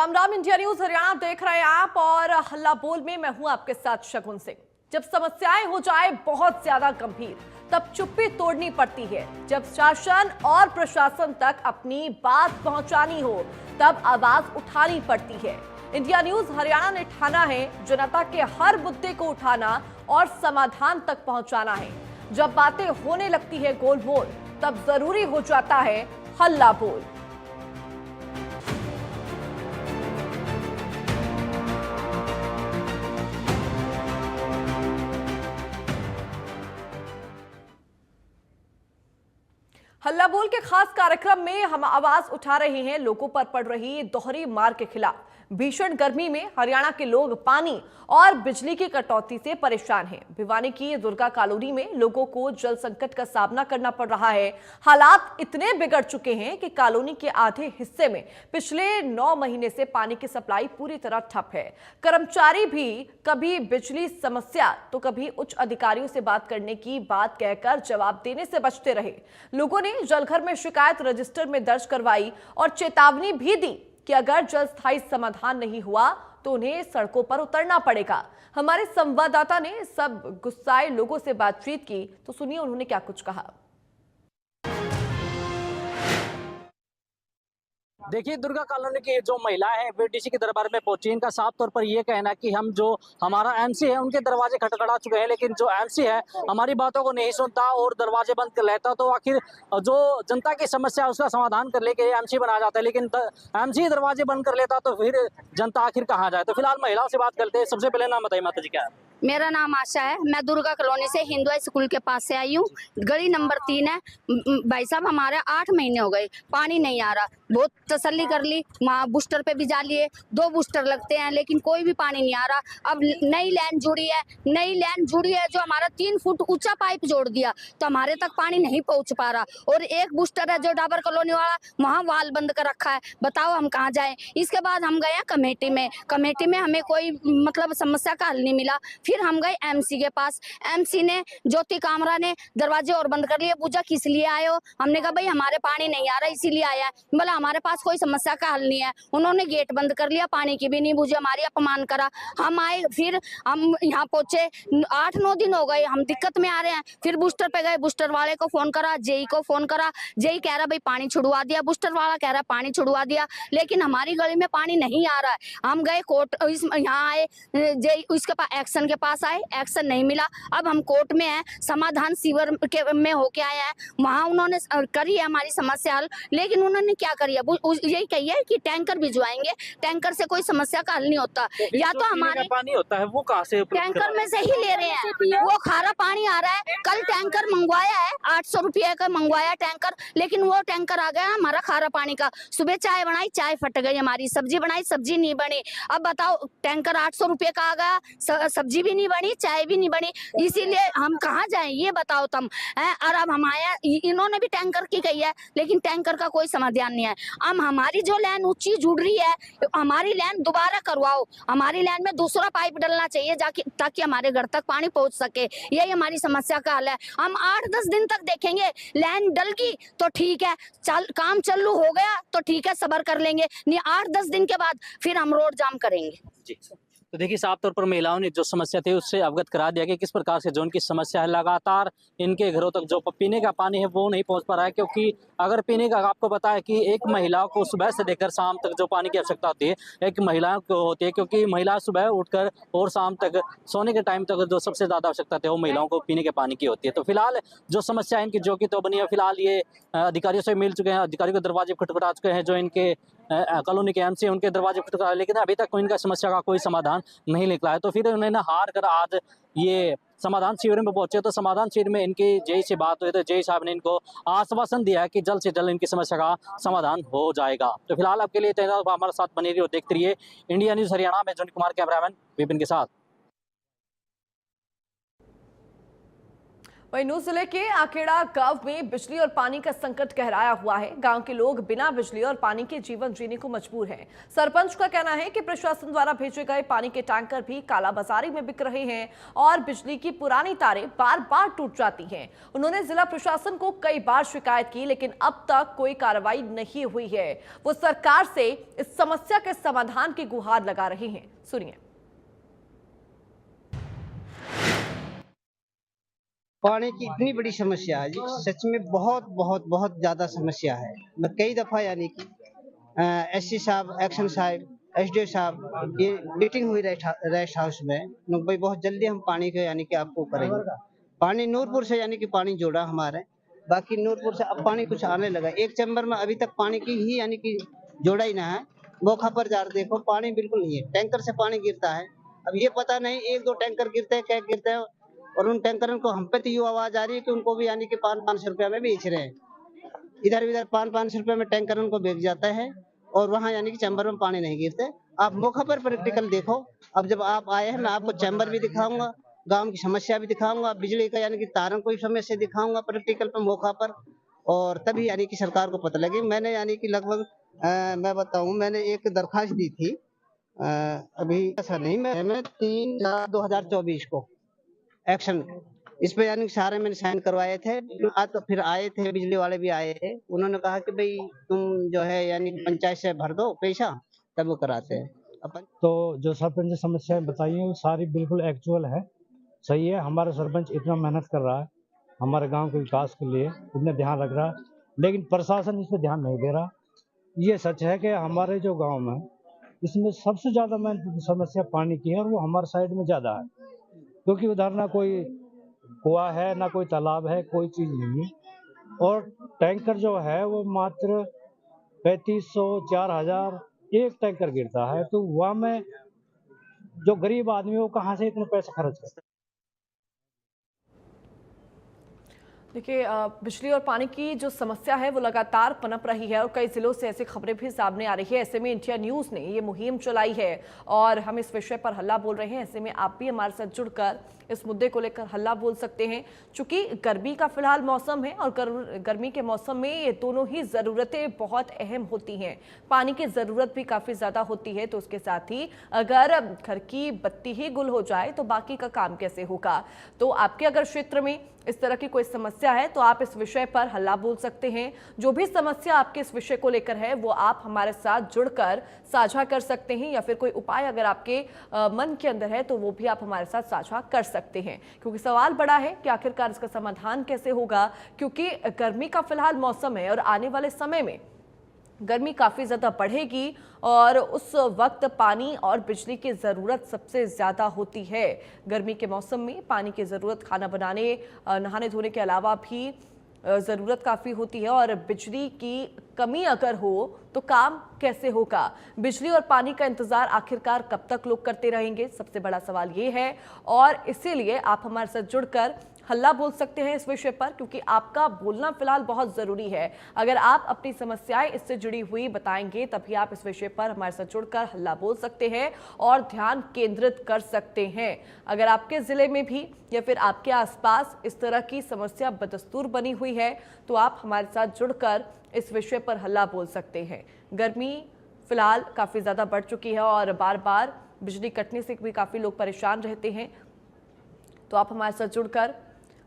Ram Ram. India news Haryana देख रहे हैं आप और हल्ला बोल में मैं हूं आपके साथ शगुन सिंह। जब समस्याएं हो जाए बहुत ज्यादा गंभीर तब चुप्पी तोड़नी पड़ती है। जब शासन और प्रशासन तक अपनी बात पहुंचानी हो तब आवाज उठानी पड़ती है। इंडिया न्यूज हरियाणा ने ठाना है जनता के हर मुद्दे को उठाना और समाधान तक पहुंचाना है। जब बातें होने लगती है गोलमोल तब जरूरी हो जाता है हल्ला बोल। हल्ला बोल के खास कार्यक्रम में हम आवाज उठा रहे हैं लोगों पर पड़ रही दोहरी मार के खिलाफ। भीषण गर्मी में हरियाणा के लोग पानी और बिजली की कटौती से परेशान हैं। भिवानी की दुर्गा कॉलोनी में लोगों को जल संकट का सामना करना पड़ रहा है। हालात इतने बिगड़ चुके हैं कि कॉलोनी के आधे हिस्से में पिछले 9 महीने से पानी की सप्लाई पूरी तरह ठप है। कर्मचारी भी कभी बिजली समस्या तो कभी उच्च अधिकारियों से बात करने की बात कहकर जवाब देने से बचते रहे। लोगों ने जलघर में शिकायत रजिस्टर में दर्ज करवाई और चेतावनी भी दी कि अगर जल स्थायी समाधान नहीं हुआ तो उन्हें सड़कों पर उतरना पड़ेगा। हमारे संवाददाता ने सब गुस्साए लोगों से बातचीत की तो सुनिए उन्होंने क्या कुछ कहा। देखिए, दुर्गा कॉलोनी की जो महिलाएं हैं डीसी के दरबार में पहुंची। इनका साफ तौर पर ये कहना है कि हम जो हमारा एमसी है उनके दरवाजे खटखटा चुके हैं, लेकिन जो एमसी है हमारी बातों को नहीं सुनता और दरवाजे बंद कर लेता। तो आखिर जो जनता की समस्या है उसका समाधान कर लेके एमसी बनाया जाता है, लेकिन एमसी दरवाजे बंद कर लेता तो फिर जनता आखिर कहाँ जाए। तो फिलहाल महिलाओं से बात करते हैं। सबसे पहले नाम बताइए माता जी, क्या है? मेरा नाम आशा है। मैं दुर्गा कॉलोनी से हिंदू स्कूल के पास से आई हूँ। गली नंबर 3 है। भाई साहब, हमारे 8 महीने हो गए, पानी नहीं आ रहा। बहुत तसल्ली कर ली, वहाँ बूस्टर पे भिजा लिए, 2 बूस्टर लगते हैं लेकिन कोई भी पानी नहीं आ रहा। अब नई लाइन जुड़ी है जो हमारा 3 फुट ऊंचा पाइप जोड़ दिया तो हमारे तक पानी नहीं पहुँच पा रहा। और एक बूस्टर है जो डाबर कॉलोनी वाला, वहाँ वाल बंद कर रखा है। बताओ हम कहाँ जाएं। इसके बाद हम गए कमेटी में हमें कोई मतलब समस्या का हल नहीं मिला। फिर हम गए एमसी के पास। एमसी ने, ज्योति कामरा ने दरवाजे और बंद कर लिए। पूछा किस लिए आए हो? हमने कहा भाई हमारे पानी नहीं आ रहा इसीलिए आया है। बोला हमारे पास कोई समस्या का हल नहीं है। उन्होंने गेट बंद कर लिया, पानी की भी नहीं बुझी, हमारी अपमान करा। हम आए, फिर हम यहाँ पहुंचे, 8-9 दिन हो गए, हम दिक्कत में आ रहे हैं। फिर बूस्टर पे गए, बूस्टर वाले को फोन करा, जेई को फोन करा। जेई कह रहा भाई पानी छुड़वा दिया, बूस्टर वाला कह रहा पानी छुड़वा दिया, लेकिन हमारी गली में पानी नहीं आ रहा है। हम गए कोर्ट, यहाँ आए, जेई उसके पास एक्शन के पास आए, एक्शन नहीं मिला। अब हम कोर्ट में हैं, समाधान सीवर के में होके आए हैं। वहाँ उन्होंने करी है हमारी समस्या हल, लेकिन उन्होंने क्या करी है, यही कही है कि टैंकर भिजवाएंगे। टैंकर से कोई समस्या का हल नहीं होता। या तो हमारे पानी होता है वो कहाँ से? टैंकर में से ही ले रहे हैं। वो खारा पानी आ रहा है। कल टैंकर मंगवाया है, 800 रुपये का मंगवाया टैंकर, लेकिन वो टैंकर आ गया हमारा खारा पानी का। सुबह चाय बनाई, चाय फट गई हमारी। सब्जी बनाई, सब्जी नहीं बनी। अब बताओ, टैंकर 800 रुपये का आ गया, सब्जी भी नहीं बनी, चाय भी नहीं बनी। इसीलिए हम कहाँ जाएं ये बताओ तुम। और अब हम आया, इन्होंने भी टैंकर की कही है, लेकिन टैंकर का कोई समाधान नहीं है। अब हमारी जो लाइन ऊंची जुड़ रही है, हमारी लाइन दोबारा करवाओ। हमारी लाइन में दूसरा पाइप डलना चाहिए ताकि हमारे घर तक पानी पहुंच सके। यही हमारी समस्या का हल है। हम 8-10 दिन तक देखेंगे, लाइन डल गई तो ठीक है, काम चालू हो गया तो ठीक है, सब्र कर लेंगे। नहीं, 8-10 दिन के बाद फिर हम रोड जाम करेंगे जी। तो देखिए, साफ तौर पर महिलाओं ने जो समस्या थी उससे अवगत करा दिया कि किस प्रकार से जो उनकी समस्या है। लगातार इनके घरों तक जो पीने का पानी है वो नहीं पहुंच पा रहा है, क्योंकि अगर पीने का, आपको पता है कि एक महिला को सुबह से लेकर शाम तक जो पानी की आवश्यकता होती है एक महिला को होती है, क्योंकि महिला सुबह उठकर और शाम तक सोने के टाइम तक जो सबसे ज़्यादा आवश्यकता है वो महिलाओं को पीने के पानी की होती है। तो फिलहाल जो समस्या है इनकी जो की तो बनी है, फिलहाल ये अधिकारियों से मिल चुके हैं, अधिकारियों के दरवाजे खटखटा चुके हैं। जो इनके कॉलोनी के एमसी उनके दरवाजे खटखटा, लेकिन अभी तक इनका समस्या का कोई समाधान नहीं निकला है। तो फिर उन्होंने हार कर आज ये समाधान शिविर में पहुंचे। तो समाधान शिविर में इनकी जेई से बात हुई तो जेई साहब ने इनको आश्वासन दिया है कि जल्द से जल्द इनकी समस्या का समाधान हो जाएगा। तो फिलहाल आपके लिए हमारे साथ बने रहिए और देखते रहिए इंडिया न्यूज हरियाणा में। जॉनी कुमार, कैमरामैन विपिन के साथ। वहीं नूंह जिले के आखेड़ा गांव में बिजली और पानी का संकट गहराया हुआ है। गांव के लोग बिना बिजली और पानी के जीवन जीने को मजबूर हैं। सरपंच का कहना है कि प्रशासन द्वारा भेजे गए पानी के टैंकर भी कालाबाजारी में बिक रहे हैं और बिजली की पुरानी तारें बार बार टूट जाती हैं। उन्होंने जिला प्रशासन को कई बार शिकायत की, लेकिन अब तक कोई कार्रवाई नहीं हुई है। वो सरकार से इस समस्या के समाधान की गुहार लगा रहे हैं। सुनिए। पानी की इतनी बड़ी समस्या है जी, सच में बहुत बहुत बहुत ज्यादा समस्या है। मैं कई दफा यानी कि एससी साहब, एक्शन साहब, एसडीओ साहब, ये मीटिंग हुई रेस्ट हाउस में, भाई बहुत जल्दी हम पानी के यानी कि आपको करेंगे। पानी नूरपुर से यानी कि पानी जोड़ा हमारे, बाकी नूरपुर से अब पानी कुछ आने लगा। एक चैम्बर में अभी तक पानी की ही यानी कि जोड़ा ही ना है। मोखा पर जा देखो पानी बिल्कुल नहीं है, टैंकर से पानी गिरता है। अब ये पता नहीं 1-2 टैंकर गिरते हैं क्या गिरते हैं, और उन टैंकरों को हम पे तो ये आवाज आ रही है कि उनको भी यानी कि 500 रुपया में बेच रहे हैं। इधर उधर 500 रुपये में टैंकर उनको बेच जाता है, और वहाँ यानी कि चैम्बर में पानी नहीं गिरते। आप मौका पर प्रैक्टिकल देखो। अब जब आप आए हैं, मैं आपको चैम्बर भी दिखाऊंगा, गांव की समस्या भी दिखाऊंगा, बिजली का यानी कि तारों को समस्या दिखाऊंगा प्रैक्टिकल पर, मौका पर, और तभी यानी कि सरकार को पता लगे। मैंने यानी कि लगभग मैं बताऊं, मैंने एक दरखास्त दी थी अभी ऐसा नहीं, मैं 3/4/2024 को एक्शन इस पे यानी सारे मैंने साइन करवाए थे। आज तो फिर आए थे, बिजली वाले भी आए थे। उन्होंने कहा कि भाई तुम जो है यानी पंचायत से भर दो पैसा, तब वो कराते हैं अपन। तो जो सरपंच ने समस्याएं बताई हैं वो सारी बिल्कुल एक्चुअल है, सही है। हमारा सरपंच इतना मेहनत कर रहा है हमारे गांव के विकास के लिए, इतना ध्यान रख रहा है, लेकिन प्रशासन इस पर ध्यान नहीं दे रहा। ये सच है कि हमारे जो गांव में इसमें सबसे ज़्यादा मेन समस्या पानी की है, और वो हमारे साइड में ज़्यादा है, क्योंकि उधर ना कोई कुआं है ना कोई तालाब है, कोई चीज़ नहीं है। और टैंकर जो है वो मात्र 3500-4000 एक टैंकर गिरता है, तो वहाँ में जो गरीब आदमी है वो कहाँ से इतने पैसे खर्च करते। देखिए, बिजली और पानी की जो समस्या है वो लगातार पनप रही है और कई जिलों से ऐसी खबरें भी सामने आ रही है। ऐसे में इंडिया न्यूज़ ने ये मुहिम चलाई है और हम इस विषय पर हल्ला बोल रहे हैं। ऐसे में आप भी हमारे साथ जुड़कर इस मुद्दे को लेकर हल्ला बोल सकते हैं। चूंकि गर्मी का फिलहाल मौसम है और गर्मी के मौसम में ये दोनों ही ज़रूरतें बहुत अहम होती हैं। पानी की ज़रूरत भी काफ़ी ज़्यादा होती है, तो उसके साथ ही अगर घर की बत्ती ही गुल हो जाए तो बाकी का काम कैसे होगा। तो आपके अगर क्षेत्र में इस तरह की कोई समस्या है तो आप इस विषय पर हल्ला बोल सकते हैं। जो भी समस्या आपके इस विषय को लेकर है वो आप हमारे साथ जुड़कर साझा कर सकते हैं, या फिर कोई उपाय अगर आपके मन के अंदर है तो वो भी आप हमारे साथ साझा कर सकते हैं। क्योंकि सवाल बड़ा है कि आखिरकार इसका समाधान कैसे होगा, क्योंकि गर्मी का फिलहाल मौसम है और आने वाले समय में गर्मी काफ़ी ज़्यादा बढ़ेगी और उस वक्त पानी और बिजली की ज़रूरत सबसे ज़्यादा होती है। गर्मी के मौसम में पानी की ज़रूरत खाना बनाने, नहाने धोने के अलावा भी ज़रूरत काफ़ी होती है, और बिजली की कमी अगर हो तो काम कैसे होगा। बिजली और पानी का इंतज़ार आखिरकार कब तक लोग करते रहेंगे, सबसे बड़ा सवाल ये है। और इसीलिए आप हमारे साथ जुड़कर हल्ला बोल सकते हैं इस विषय पर, क्योंकि आपका बोलना फिलहाल बहुत ज़रूरी है। अगर आप अपनी समस्याएं इससे जुड़ी हुई बताएंगे तभी आप इस विषय पर हमारे साथ जुड़कर हल्ला बोल सकते हैं और ध्यान केंद्रित कर सकते हैं। अगर आपके ज़िले में भी या फिर आपके आसपास इस तरह की समस्या बदस्तूर बनी हुई है तो आप हमारे साथ जुड़कर इस विषय पर हल्ला बोल सकते हैं। गर्मी फिलहाल काफ़ी ज़्यादा बढ़ चुकी है और बार बार बिजली कटने से भी काफ़ी लोग परेशान रहते हैं, तो आप हमारे साथ जुड़कर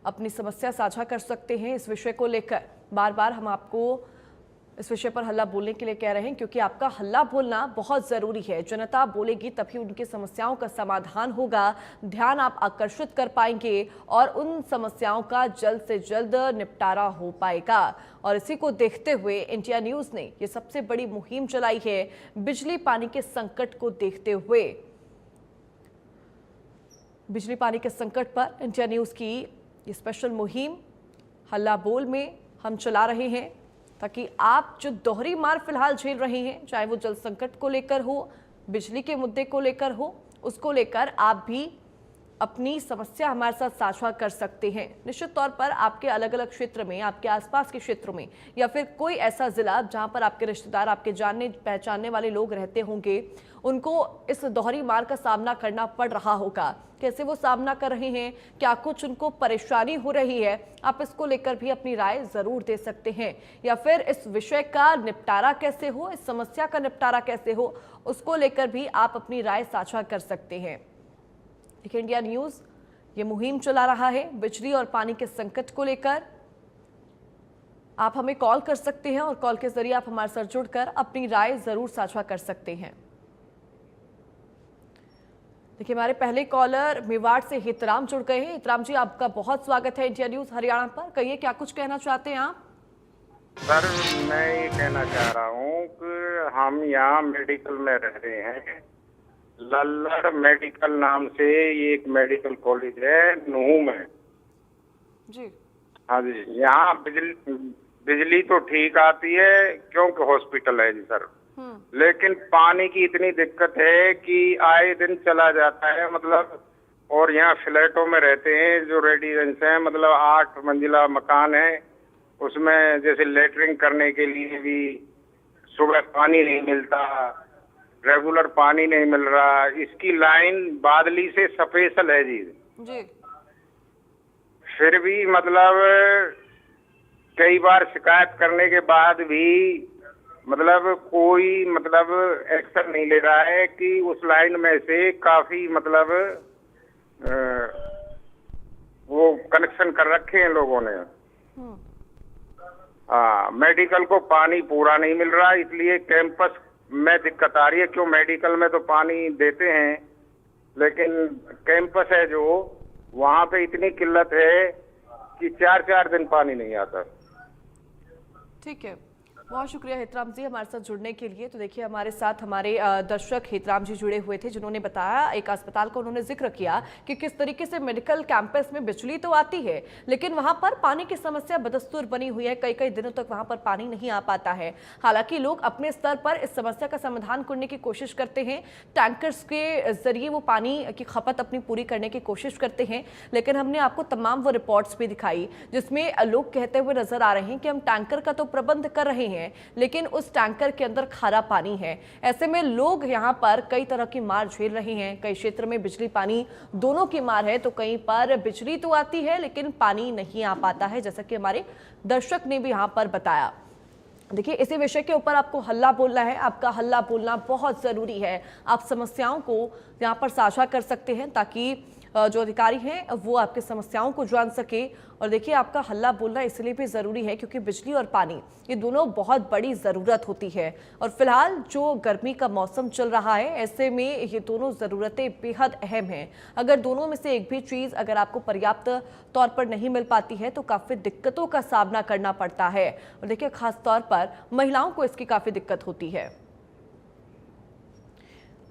अपनी समस्या साझा कर सकते हैं इस विषय को लेकर। बार बार हम आपको इस विषय पर हल्ला बोलने के लिए कह रहे हैं, क्योंकि आपका हल्ला बोलना बहुत ज़रूरी है। जनता बोलेगी तभी उनकी समस्याओं का समाधान होगा, ध्यान आप आकर्षित कर पाएंगे और उन समस्याओं का जल्द से जल्द निपटारा हो पाएगा। और इसी को देखते हुए इंडिया न्यूज़ ने ये सबसे बड़ी मुहिम चलाई है। बिजली पानी के संकट को देखते हुए बिजली पानी के संकट पर इंडिया न्यूज़ की ये स्पेशल मुहिम हल्ला बोल में हम चला रहे हैं, ताकि आप जो दोहरी मार फिलहाल झेल रहे हैं, चाहे वो जल संकट को लेकर हो, बिजली के मुद्दे को लेकर हो, उसको लेकर आप भी अपनी समस्या हमारे साथ साझा कर सकते हैं। निश्चित तौर पर आपके अलग अलग क्षेत्र में, आपके आसपास के क्षेत्रों में, या फिर कोई ऐसा जिला जहां पर आपके रिश्तेदार, आपके जानने पहचानने वाले लोग रहते होंगे, उनको इस दोहरी मार का सामना करना पड़ रहा होगा। कैसे वो सामना कर रहे हैं, क्या कुछ उनको परेशानी हो रही है, आप इसको लेकर भी अपनी राय जरूर दे सकते हैं। या फिर इस विषय का निपटारा कैसे हो, इस समस्या का निपटारा कैसे हो, उसको लेकर भी आप अपनी राय साझा कर सकते हैं। इंडिया न्यूज ये मुहिम चला रहा है बिजली और पानी के संकट को लेकर। आप हमें कॉल कर सकते हैं और कॉल के जरिए आप हमारे साथ जुड़कर अपनी राय जरूर साझा कर सकते हैं। देखिए, हमारे पहले कॉलर मेवाड़ से हितराम जुड़ गए हैं। हितराम जी, आपका बहुत स्वागत है इंडिया न्यूज हरियाणा पर। कहिए, क्या कुछ कहना चाहते हैं आप? सर, मैं ये कहना चाह रहा हूँ कि हम यहाँ मेडिकल में रह रहे हैं। लल्लड़ मेडिकल नाम से ये एक मेडिकल कॉलेज है नूह में जी। हाँ जी, यहाँ बिजली तो ठीक आती है क्योंकि हॉस्पिटल है जी सर, लेकिन पानी की इतनी दिक्कत है कि आए दिन चला जाता है मतलब। और यहाँ फ्लैटों में रहते हैं जो रेजिडेंस हैं, मतलब 8 मंजिला मकान है, उसमें जैसे लेटरिंग करने के लिए भी सुबह पानी नहीं मिलता, रेगुलर पानी नहीं मिल रहा। इसकी लाइन बादली से स्पेशल है जी। फिर भी मतलब कई बार शिकायत करने के बाद भी मतलब कोई मतलब एक्शन नहीं ले रहा है कि उस लाइन में से काफी मतलब वो कनेक्शन कर रखे हैं लोगों ने। हाँ, मेडिकल को पानी पूरा नहीं मिल रहा, इसलिए कैंपस में दिक्कत आ रही है। क्यों, मेडिकल में तो पानी देते हैं, लेकिन कैंपस है जो, वहाँ पे इतनी किल्लत है कि 4-4 दिन पानी नहीं आता। ठीक है, बहुत शुक्रिया हितराम जी हमारे साथ जुड़ने के लिए। तो देखिए, हमारे साथ हमारे दर्शक हितराम जी जुड़े हुए थे, जिन्होंने बताया, एक अस्पताल का उन्होंने जिक्र किया कि किस तरीके से मेडिकल कैंपस में बिजली तो आती है लेकिन वहां पर पानी की समस्या बदस्तूर बनी हुई है। कई कई दिनों तक वहां पर पानी नहीं आ पाता है। हालांकि लोग अपने स्तर पर इस समस्या का समाधान करने की कोशिश करते हैं, टैंकर्स के जरिए वो पानी की खपत अपनी पूरी करने की कोशिश करते हैं। लेकिन हमने आपको तमाम वो रिपोर्ट्स भी दिखाई जिसमें लोग कहते हुए नजर आ रहे हैं कि हम टैंकर का तो प्रबंध कर रहे हैं लेकिन उस टैंकर के अंदर खारा पानी है। ऐसे में लोग यहाँ पर कई तरह की मार झेल रहे हैं। कई क्षेत्र में बिजली पानी दोनों की मार है, तो कहीं पर बिजली तो आती है लेकिन पानी नहीं आ पाता है, जैसा कि हमारे दर्शक ने भी यहाँ पर बताया। देखिए, इसी विषय के ऊपर आपको हल्ला बोलना है, आपका हल्ला बोलना बहुत जरूरी है। आप समस्याओं को यहाँ पर साझा कर सकते हैं ताकि जो अधिकारी हैं वो आपकी समस्याओं को जान सके। और देखिए, आपका हल्ला बोलना इसलिए भी ज़रूरी है क्योंकि बिजली और पानी ये दोनों बहुत बड़ी ज़रूरत होती है। और फिलहाल जो गर्मी का मौसम चल रहा है, ऐसे में ये दोनों ज़रूरतें बेहद अहम हैं। अगर दोनों में से एक भी चीज़ अगर आपको पर्याप्त तौर पर नहीं मिल पाती है तो काफ़ी दिक्कतों का सामना करना पड़ता है। और देखिए, खास तौर पर महिलाओं को इसकी काफ़ी दिक्कत होती है।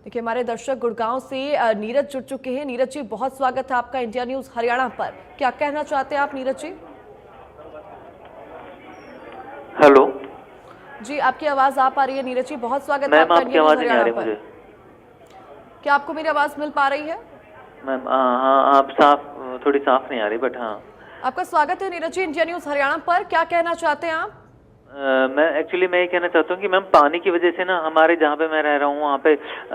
देखिए, हमारे दर्शक गुड़गांव से नीरज जुड़ चुके हैं। नीरज जी, बहुत स्वागत है आपका इंडिया न्यूज हरियाणा पर। क्या कहना चाहते हैं आप नीरज जी? हेलो जी, आपकी आवाज आ पा रही है नीरज जी? बहुत स्वागत है मैम, आपका आपकी इंडिया न्यूज आवाज नहीं आ हरियाणा रही मुझे। पर। क्या आपको मेरी आवाज मिल पा रही है? मैम हाँ, आप थोड़ी साफ नहीं आ रही, बट हाँ। आपका स्वागत है नीरज जी इंडिया न्यूज हरियाणा पर। क्या कहना चाहते हैं आप? मैं ये कहना चाहता हूँ कि मैम, पानी की वजह से ना हमारे जहाँ पे मैं रह रहा हूँ वहाँ पे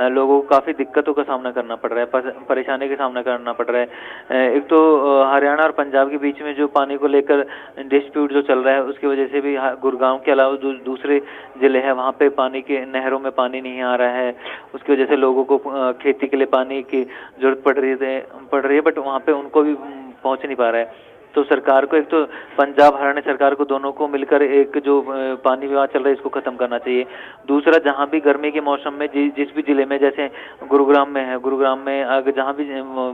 लोगों को काफ़ी दिक्कतों का सामना करना पड़ रहा है, परेशानी का सामना करना पड़ रहा है। एक तो हरियाणा और पंजाब के बीच में जो पानी को लेकर डिस्प्यूट जो चल रहा है, उसकी वजह से भी गुड़गांव के अलावा दूसरे ज़िले हैं वहाँ पे पानी के नहरों में पानी नहीं आ रहा है। उसकी वजह से लोगों को खेती के लिए पानी की जरूरत पड़ रही है, बट वहाँ पर उनको भी पहुँच नहीं पा रहा है। तो सरकार को, एक तो पंजाब हरियाणा सरकार को, दोनों को मिलकर एक जो पानी विवाद चल रहा है इसको खत्म करना चाहिए। दूसरा, जहाँ भी गर्मी के मौसम में जिस भी जिले में, जैसे गुरुग्राम में है, गुरुग्राम में अगर जहाँ भी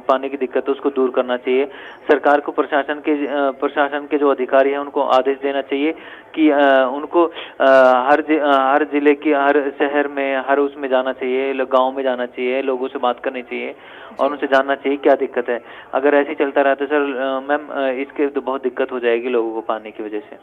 पानी की दिक्कत है उसको दूर करना चाहिए। सरकार को प्रशासन के जो अधिकारी हैं उनको आदेश देना चाहिए कि उनको हर जिले की, हर शहर में, हर उसमें जाना चाहिए, गाँव में जाना चाहिए, लोगों से बात करनी चाहिए और उनसे जानना चाहिए क्या दिक्कत है। अगर ऐसे ही चलता रहा तो सर मैम, इसके तो बहुत दिक्कत हो जाएगी लोगों को पानी की वजह से।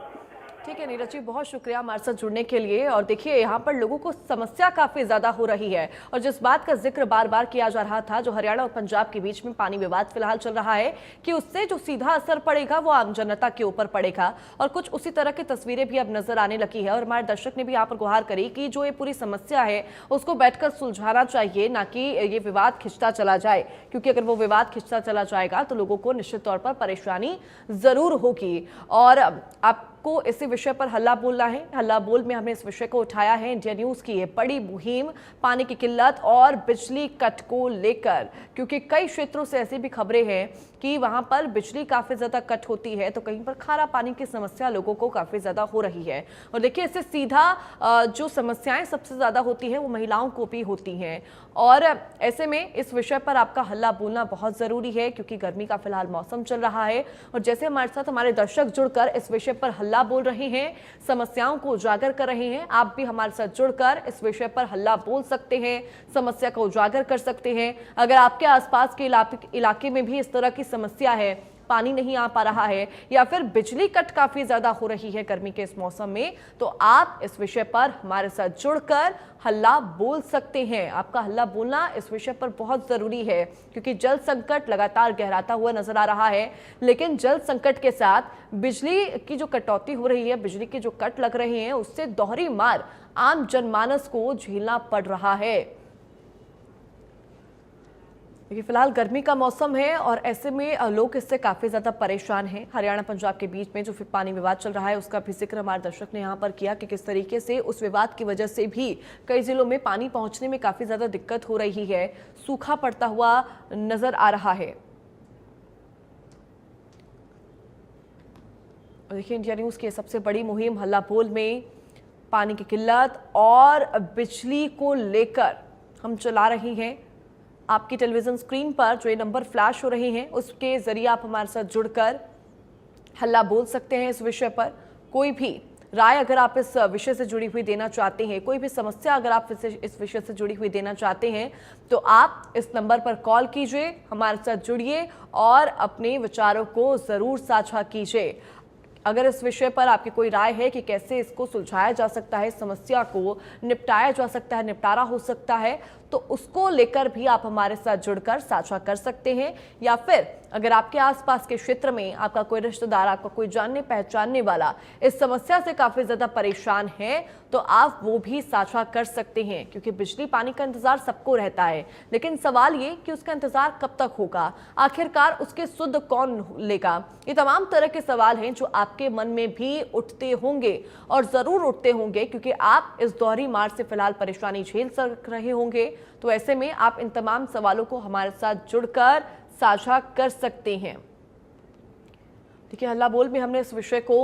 ठीक है नीरज जी, बहुत शुक्रिया हमारे साथ जुड़ने के लिए। और देखिए यहाँ पर लोगों को समस्या काफी ज्यादा हो रही है, और जिस बात का जिक्र बार बार किया जा रहा था, जो हरियाणा और पंजाब के बीच में पानी विवाद फिलहाल चल रहा है, कि उससे जो सीधा असर पड़ेगा वो आम जनता के ऊपर पड़ेगा, और कुछ उसी तरह की तस्वीरें भी अब नजर आने लगी है। और हमारे दर्शक ने भी यहाँ पर गुहार करी कि जो ये पूरी समस्या है उसको बैठकर सुलझाना चाहिए, ना कि ये विवाद खिंचता चला जाए, क्योंकि अगर वो विवाद खिंचता चला जाएगा तो लोगों को निश्चित तौर पर परेशानी जरूर होगी। और आपको इसी विषय पर हल्ला बोलना है। हल्ला बोल में हमने इस विषय को उठाया है इंडिया न्यूज की ये बड़ी मुहिम पानी की किल्लत और बिजली कट को लेकर, क्योंकि कई क्षेत्रों से ऐसी भी खबरें हैं कि वहां पर बिजली काफी ज्यादा कट होती है, तो कहीं पर खारा पानी की समस्या लोगों को काफी ज्यादा हो रही है। और देखिए इससे सीधा जो समस्याएं सबसे ज्यादा होती है वो महिलाओं को भी होती हैं, और ऐसे में इस विषय पर आपका हल्ला बोलना बहुत जरूरी है, क्योंकि गर्मी का फिलहाल मौसम चल रहा है। और जैसे हमारे साथ हमारे दर्शक जुड़कर इस विषय पर हल्ला बोल रहे हैं, समस्याओं को उजागर कर रहे हैं, आप भी हमारे साथ जुड़कर इस विषय पर हल्ला बोल सकते हैं, समस्या को उजागर कर सकते हैं। अगर आपके आसपास के इलाके में भी इस तरह की समस्या है, पानी नहीं आ पा रहा है, या फिर बिजली कट काफी ज्यादा हो रही है गर्मी के इस मौसम में, तो आप इस विषय पर हमारे साथ जुड़कर हल्ला बोल सकते हैं। आपका हल्ला बोलना इस विषय पर बहुत जरूरी है, क्योंकि जल संकट लगातार गहराता हुआ नजर आ रहा है, लेकिन जल संकट के साथ बिजली की जो कटौती हो रही है, बिजली के जो कट लग रहे हैं, उससे दोहरी मार आम जनमानस को झेलना पड़ रहा है। देखिए फिलहाल गर्मी का मौसम है, और ऐसे में लोग इससे काफ़ी ज़्यादा परेशान हैं। हरियाणा पंजाब के बीच में जो फिर पानी विवाद चल रहा है उसका भी जिक्र हमारे दर्शक ने यहाँ पर किया कि किस तरीके से उस विवाद की वजह से भी कई जिलों में पानी पहुँचने में काफ़ी ज़्यादा दिक्कत हो रही है, सूखा पड़ता हुआ नज़र आ रहा है। देखिए इंडिया न्यूज़ की सबसे बड़ी मुहिम हल्ला बोल में पानी की किल्लत और बिजली को लेकर हम चला रहे हैं। आपकी टेलीविजन स्क्रीन पर जो ये नंबर फ्लैश हो रहे हैं उसके जरिए आप हमारे साथ जुड़कर हल्ला बोल सकते हैं। इस विषय पर कोई भी राय अगर आप इस विषय से जुड़ी हुई देना चाहते हैं, कोई भी समस्या अगर आप इस विषय से जुड़ी हुई देना चाहते हैं, तो आप इस नंबर पर कॉल कीजिए, हमारे साथ जुड़िए और अपने विचारों को ज़रूर साझा कीजिए। अगर इस विषय पर आपकी कोई राय है कि कैसे इसको सुलझाया जा सकता है, समस्या को निपटाया जा सकता है, निपटारा हो सकता है, तो उसको लेकर भी आप हमारे साथ जुड़कर साझा कर सकते हैं। या फिर अगर आपके आसपास के क्षेत्र में आपका कोई रिश्तेदार, आपका कोई जानने पहचानने वाला इस समस्या से काफ़ी ज़्यादा परेशान है, तो आप वो भी साझा कर सकते हैं, क्योंकि बिजली पानी का इंतज़ार सबको रहता है, लेकिन सवाल ये कि उसका इंतज़ार कब तक होगा, आखिरकार उसके सुध कौन लेगा। ये तमाम तरह के सवाल हैं जो आपके मन में भी उठते होंगे, और ज़रूर उठते होंगे, क्योंकि आप इस दोहरी मार से फिलहाल परेशानी झेल रहे होंगे। तो ऐसे में आप इन तमाम सवालों को हमारे साथ जुड़कर साझा कर सकते हैं। देखिए हल्ला बोल में हमने इस विषय को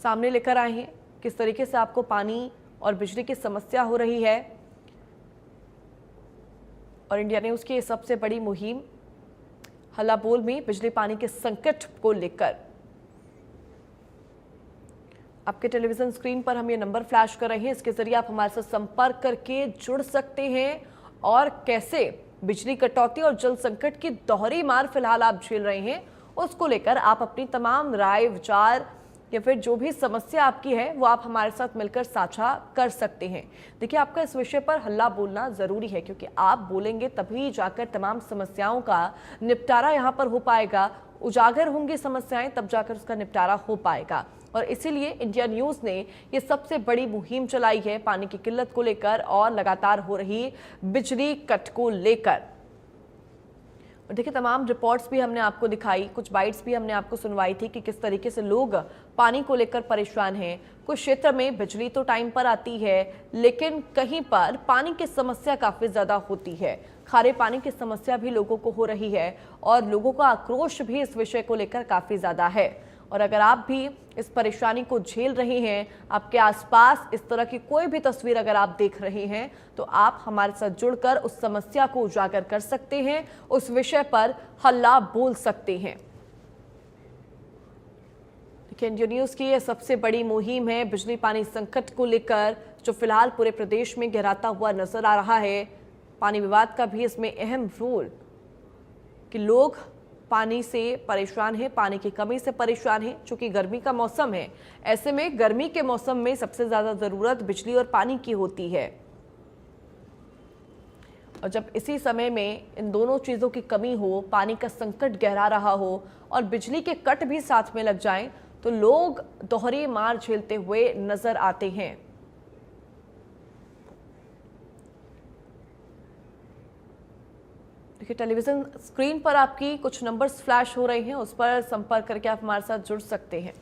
सामने लेकर आए हैं, किस तरीके से आपको पानी और बिजली की समस्या हो रही है, और इंडिया न्यूज़ की सबसे बड़ी मुहिम हल्ला बोल में बिजली पानी के संकट को लेकर। आपके टेलीविजन स्क्रीन पर हम ये नंबर फ्लैश कर रहे हैं, इसके जरिए आप हमारे साथ संपर्क करके जुड़ सकते हैं, और कैसे बिजली कटौती और जल संकट की दोहरी मार फिलहाल आप झेल रहे हैं उसको लेकर आप अपनी तमाम राय, विचार या फिर जो भी समस्या आपकी है वो आप हमारे साथ मिलकर साझा कर सकते हैं। देखिए आपका इस विषय पर हल्ला बोलना ज़रूरी है, क्योंकि आप बोलेंगे तभी जाकर तमाम समस्याओं का निपटारा यहाँ पर हो पाएगा, उजागर होंगी समस्याएं तब जाकर उसका निपटारा हो पाएगा। और इसीलिए इंडिया न्यूज़ ने ये सबसे बड़ी मुहिम चलाई है पानी की किल्लत को लेकर और लगातार हो रही बिजली कट को लेकर। और देखिए तमाम रिपोर्ट्स भी हमने आपको दिखाई, कुछ बाइट्स भी हमने आपको सुनवाई थी कि किस तरीके से लोग पानी को लेकर परेशान हैं। कुछ क्षेत्र में बिजली तो टाइम पर आती है, लेकिन कहीं पर पानी की समस्या काफ़ी ज़्यादा होती है, खारे पानी की समस्या भी लोगों को हो रही है, और लोगों का आक्रोश भी इस विषय को लेकर काफ़ी ज़्यादा है। और अगर आप भी इस परेशानी को झेल रहे हैं, आपके आसपास इस तरह की कोई भी तस्वीर अगर आप देख रहे हैं, तो आप हमारे साथ जुड़कर उस समस्या को उजागर कर सकते हैं, उस विषय पर हल्ला बोल सकते हैं। देखिए इंडिया न्यूज़ की ये सबसे बड़ी मुहिम है बिजली पानी संकट को लेकर, जो फिलहाल पूरे प्रदेश में गहराता हुआ नजर आ रहा है। पानी विवाद का भी इसमें अहम रोल कि लोग पानी से परेशान है, पानी की कमी से परेशान है। चूंकि गर्मी का मौसम है, ऐसे में गर्मी के मौसम में सबसे ज़्यादा ज़रूरत बिजली और पानी की होती है। और जब इसी समय में इन दोनों चीज़ों की कमी हो, पानी का संकट गहरा रहा हो और बिजली के कट भी साथ में लग जाएं, तो लोग दोहरी मार झेलते हुए नजर आते हैं। देखिए, टेलीविजन स्क्रीन पर आपकी कुछ नंबर्स फ्लैश हो रहे हैं, उस पर संपर्क करके आप हमारे साथ जुड़ सकते हैं।